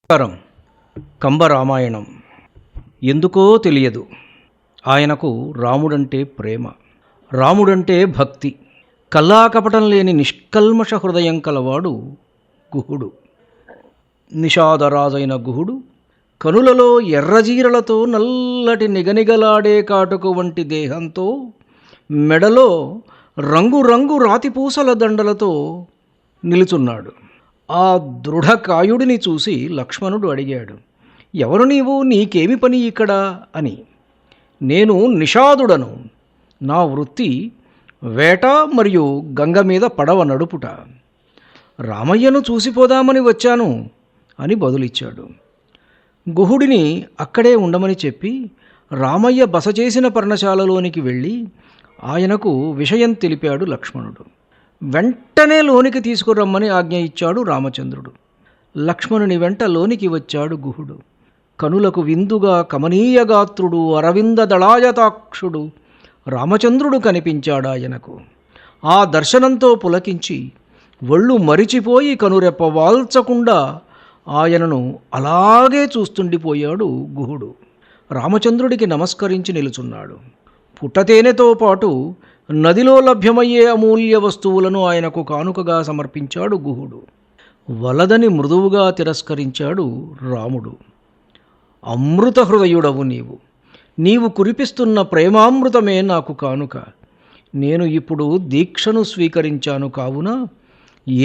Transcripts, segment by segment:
నమస్కారం. కంబరామాయణం. ఎందుకో తెలియదు, ఆయనకు రాముడంటే ప్రేమ, రాముడంటే భక్తి. కల్లాకపటం లేని నిష్కల్మష హృదయం కలవాడు గుహుడు. నిషాదరాజైన గుహుడు కనులలో ఎర్రజీరలతో నల్లటి నిగనిగలాడే కాటుకు వంటి దేహంతో, మెడలో రంగురంగు రాతిపూసల దండలతో నిలుచున్నాడు. ఆ దృఢకాయుడిని చూసి లక్ష్మణుడు అడిగాడు, ఎవరు నీవు, నీకేమి పని ఇక్కడ అని. నేను నిషాదుడను, నా వృత్తి వేట మరియు గంగ మీద పడవ నడుపుట. రామయ్యను చూసిపోదామని వచ్చాను అని బదులిచ్చాడు. గుహుడిని అక్కడే ఉండమని చెప్పి రామయ్య బస చేసిన పర్ణశాలలోనికి వెళ్ళి ఆయనకు విషయం తెలిపాడు లక్ష్మణుడు. వెంటనే లోనికి తీసుకురమ్మని ఆజ్ఞ ఇచ్చాడు రామచంద్రుడు. లక్ష్మణుని వెంట లోనికి వచ్చాడు గుహుడు. కనులకు విందుగా కమనీయగాత్రుడు, అరవింద దళాయతాక్షుడు రామచంద్రుడు కనిపించాడాయనకు. ఆ దర్శనంతో పులకించి ఒళ్ళు మరిచిపోయి కనురెప్ప వాల్చకుండా ఆయనను అలాగే చూస్తుండిపోయాడు గుహుడు. రామచంద్రుడికి నమస్కరించి నిలుచున్నాడు. పుట్టతేనెతో పాటు నదిలో లభ్యమయ్యే అమూల్య వస్తువులను ఆయనకు కానుకగా సమర్పించాడు గుహుడు. వలదని మృదువుగా తిరస్కరించాడు రాముడు. అమృత హృదయుడవు నీవు కురిపిస్తున్న ప్రేమామృతమే నాకు కానుక. నేను ఇప్పుడు దీక్షను స్వీకరించాను, కావున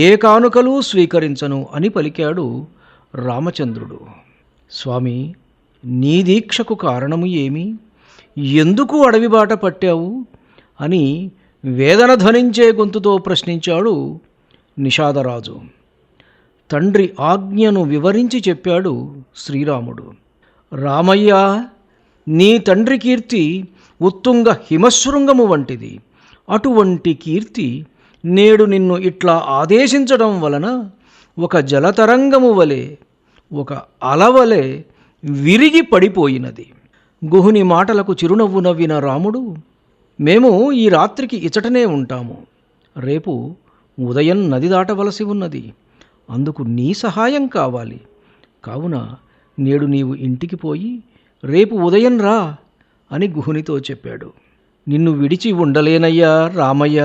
ఏ కానుకలు స్వీకరించను అని పలికాడు రామచంద్రుడు. స్వామి, నీ దీక్షకు కారణము ఏమి? ఎందుకు అడవి బాట పట్టావు అని వేదన ధ్వనించే గొంతుతో ప్రశ్నించాడు నిషాదరాజు. తండ్రి ఆజ్ఞను వివరించి చెప్పాడు శ్రీరాముడు. రామయ్య, నీ తండ్రి కీర్తి ఉత్తుంగ హిమశృంగము వంటిది. అటువంటి కీర్తి నేడు నిన్ను ఇట్లా ఆదేశించడం వలన ఒక జలతరంగము వలె, ఒక అలవలే విరిగి పడిపోయినది. గుహుని మాటలకు చిరునవ్వు నవ్విన రాముడు, మేము ఈ రాత్రికి ఇచటనే ఉంటాము. రేపు ఉదయం నది దాటవలసి ఉన్నది. అందుకు నీ సహాయం కావాలి. కావున నేడు నీవు ఇంటికి పోయి రేపు ఉదయం రా అని గుహునితో చెప్పాడు. నిన్ను విడిచి ఉండలేనయ్యా రామయ్య.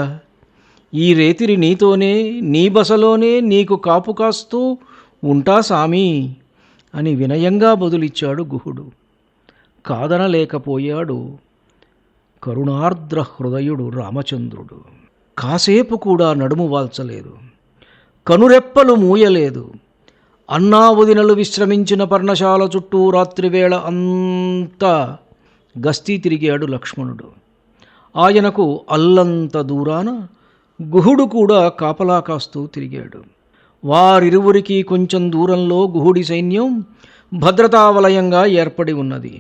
ఈ రేతిరి నీతోనే, నీ బసలోనే నీకు కాపు కాస్తూ ఉంటా సామీ అని వినయంగా బదులిచ్చాడు గుహుడు. కాదనలేకపోయాడు కరుణార్ద్ర హృదయుడు రామచంద్రుడు. కాసేపు కూడా నడుము వాల్చలేదు, కనురెప్పలు మూయలేదు. అన్నా వదినలు విశ్రమించిన పర్ణశాల చుట్టూ రాత్రివేళ అంతా గస్తీ తిరిగాడు లక్ష్మణుడు. ఆయనకు అల్లంత దూరాన గుహుడు కూడా కాపలా కాస్తూ తిరిగాడు. వారిరువురికి కొంచెం దూరంలో గుహుడి సైన్యం భద్రతావలయంగా ఏర్పడి ఉన్నది.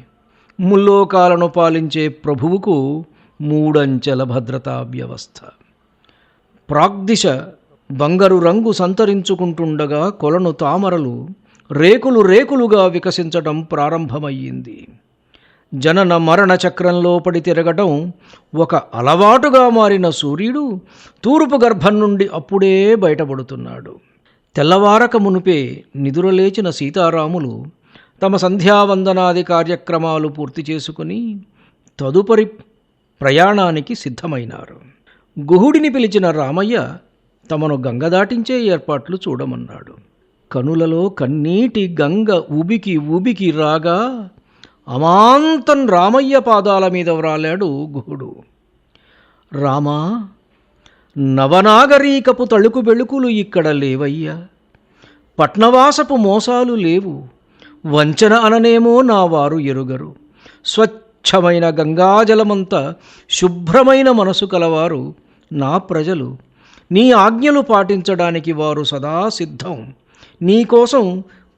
ముల్లోకాలను పాలించే ప్రభువుకు మూడంచెల భద్రతా వ్యవస్థ. ప్రాగ్దిశ బంగారు రంగు సంతరించుకుంటుండగా కొలను తామరలు రేకులు రేకులుగా వికసించటం ప్రారంభమయ్యింది. జనన మరణ చక్రంలో పడి తిరగటం ఒక అలవాటుగా మారిన సూర్యుడు తూర్పు గర్భం నుండి అప్పుడే బయటపడుతున్నాడు. తెల్లవారక మునుపే నిదురలేచిన సీతారాములు తమ సంధ్యావందనాది కార్యక్రమాలు పూర్తి చేసుకుని తదుపరి ప్రయాణానికి సిద్ధమైనారు. గుహుడిని పిలిచిన రామయ్య తమను గంగ దాటించే ఏర్పాట్లు చూడమన్నాడు. కనులలో కన్నీటి గంగ ఉబికి ఉబికి రాగా అమాంతం రామయ్య పాదాల మీద వ్రాలాడు గుహుడు. రామా, నవనాగరీకపు తళుకు బెళుకులు ఇక్కడ లేవయ్యా. పట్నవాసపు మోసాలు లేవు. వంచన అననేమో నా వారు ఎరుగరు. స్వచ్ఛమైన గంగాజలమంత శుభ్రమైన మనసు కలవారు నా ప్రజలు. నీ ఆజ్ఞలు పాటించడానికి వారు సదా సిద్ధం. నీకోసం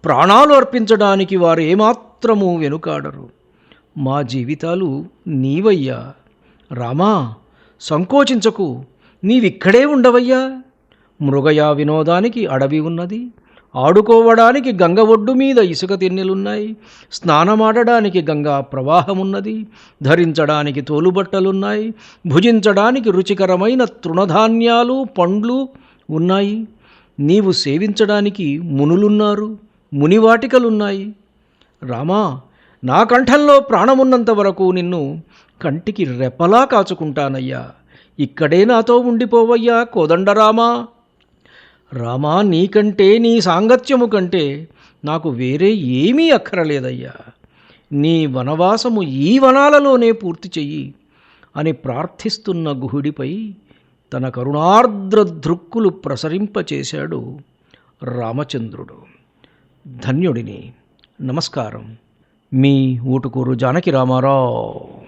ప్రాణాలు అర్పించడానికి వారు ఏమాత్రమూ వెనుకాడరు. మా జీవితాలు నీవయ్యా. రామా, సంకోచించకు, నీవిక్కడే ఉండవయ్యా. మృగయా వినోదానికి అడవి ఉన్నది. ఆడుకోవడానికి గంగ ఒడ్డు మీద ఇసుక తిన్నెలున్నాయి. స్నానమాడడానికి గంగా ప్రవాహమున్నది. ధరించడానికి తోలుబట్టలున్నాయి. భుజించడానికి రుచికరమైన తృణధాన్యాలు పండ్లు ఉన్నాయి. నీవు సేవించడానికి మునులున్నారు, మునివాటికలున్నాయి. రామా, నా కంఠంలో ప్రాణమున్నంత వరకు నిన్ను కంటికి రెప్పలా కాచుకుంటానయ్యా. ఇక్కడే నాతో ఉండిపోవయ్యా కోదండరామా. రామా, నీకంటే, నీ సాంగత్యము కంటే నాకు వేరే ఏమీ అక్కరలేదయ్యా. నీ వనవాసము ఈ వనాలలోనే పూర్తి చెయ్యి అని ప్రార్థిస్తున్న గుహుడిపై తన కరుణార్ద్ర దృక్కులు ప్రసరింపచేశాడు రామచంద్రుడు. ధన్యుడిని. నమస్కారం. మీ ఊటుకూరు జానకి రామారావు.